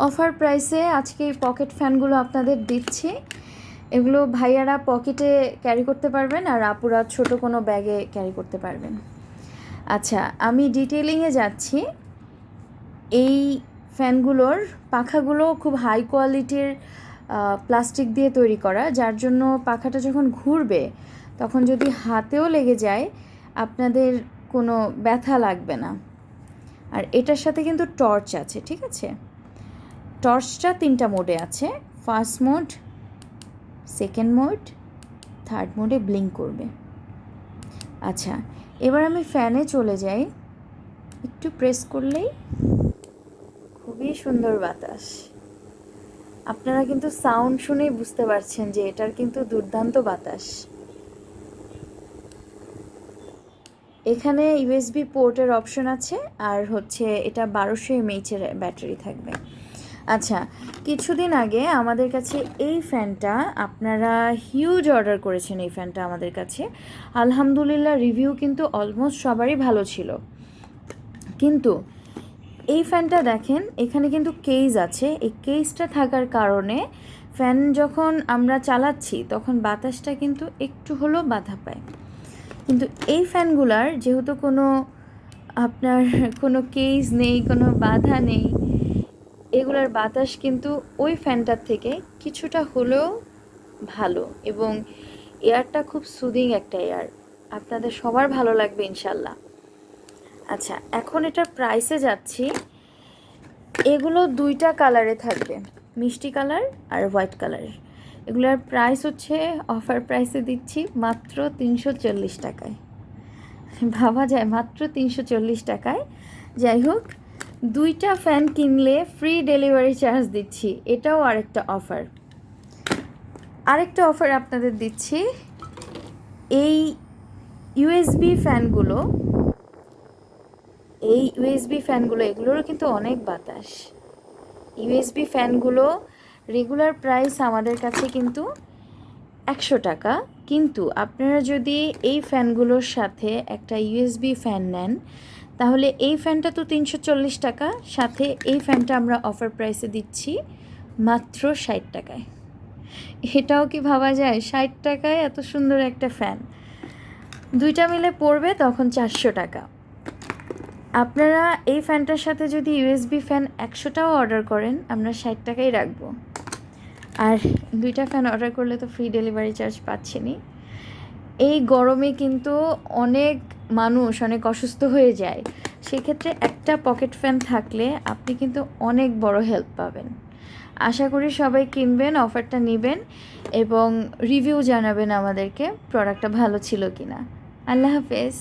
Offer প্রাইসে আজকে এই পকেট ফ্যানগুলো আপনাদের দিচ্ছি। এগুলো ভাইয়ারা পকেটে ক্যারি করতে পারবেন আর আপুরা ছোট কোনো ব্যাগে ক্যারি করতে পারবেন। আচ্ছা, আমি ডিটেইলিংয়ে যাচ্ছি। এই ফ্যানগুলোর পাখাগুলো খুব হাই কোয়ালিটির প্লাস্টিক দিয়ে তৈরি করা, যার জন্য পাখাটা যখন ঘুরবে তখন যদি হাতেও লেগে যায় আপনাদের কোনো ব্যথা লাগবে না। আর এটার সাথে কিন্তু টর্চ আছে, ঠিক আছে? টর্চটা 3টা মোডে আছে। First mode, second mode, third মোডে ব্লিঙ্ক করবে। আচ্ছা, এবার আমি ফ্যানে চলে যাই। একটু প্রেস করলেই খুবই সুন্দর বাতাস। আপনারা কিন্তু সাউন্ড শুনেই বুঝতে পারছেন যে এটার কিন্তু দুর্দান্ত বাতাস। এখানে ইউএসবি পোর্টের অপশন আছে আর হচ্ছে এটা 1200 এমএইচের ব্যাটারি থাকবে। আচ্ছা, কিছুদিন আগে আমাদের কাছে এই ফ্যানটা আপনারা হিউজ অর্ডার করেছেন। এই ফ্যানটা আমাদের কাছে আলহামদুলিল্লাহ রিভিউ কিন্তু অলমোস্ট সবারই ভালো ছিল। কিন্তু এই ফ্যানটা দেখেন, এখানে কিন্তু কেস আছে। এই কেসটা থাকার কারণে ফ্যান যখন আমরা চালাচ্ছি তখন বাতাসটা কিন্তু একটু হলেও বাধা পায়। কিন্তু এই ফ্যানগুলার যেহেতু আপনার কোনো কেস নেই, কোনো বাধা নেই, এগুলার বাতাস কিন্তু ওই ফ্যানটার থেকে কিছুটা হলেও ভালো এবং এয়ারটা খুব সুদিং একটা এয়ার। আপনাদের সবার ভালো লাগবে ইনশাল্লাহ। আচ্ছা, এখন এটার প্রাইসে যাচ্ছি। এগুলো 2টা কালারে থাকবে, মিষ্টি কালার আর হোয়াইট কালারের। এগুলোর প্রাইস হচ্ছে, অফার প্রাইসে দিচ্ছি মাত্র 340 টাকায়। ভাবা যায় মাত্র 340 টাকায়। যাই হোক, 2টা ফ্যান কিনলে ফ্রি ডেলিভারি চার্জ দিচ্ছি, এটাও আরেকটা অফার। আরেকটা অফার আপনাদের দিচ্ছি। এই ইউএসবি ফ্যানগুলো এগুলোরও কিন্তু অনেক বাতাস। ইউএসবি ফ্যানগুলো রেগুলার প্রাইস আমাদের কাছে কিন্তু 100 টাকা, কিন্তু আপনারা যদি এই ফ্যানগুলোর সাথে একটা ইউএসবি ফ্যান নেন তাহলে এই ফ্যানটা তো 340 টাকা, সাথে এই ফ্যানটা আমরা অফার প্রাইসে দিচ্ছি মাত্র 60 টাকায়। এটাও কি ভাবা যায়? 60 টাকায় এত সুন্দর একটা ফ্যান। 2টা মিলে পড়বে তখন 400 টাকা। আপনারা এই ফ্যানটার সাথে যদি ইউএসবি ফ্যান 100টাও অর্ডার করেন আমরা 60 টাকাই রাখবো। আর 2টা ফ্যান অর্ডার করলে তো ফ্রি ডেলিভারি চার্জ পাচ্ছেনই। এই গরমে কিন্তু অনেক মানুষ অনেক অসুস্থ হয়ে যায়, সেক্ষেত্রে একটা পকেট ফ্যান থাকলে আপনি কিন্তু অনেক বড় হেল্প পাবেন। আশা করি সবাই কিনবেন, অফারটা নেবেন এবং রিভিউ জানাবেন আমাদেরকে প্রোডাক্টটা ভালো ছিল কিনা। আল্লাহ হাফেজ।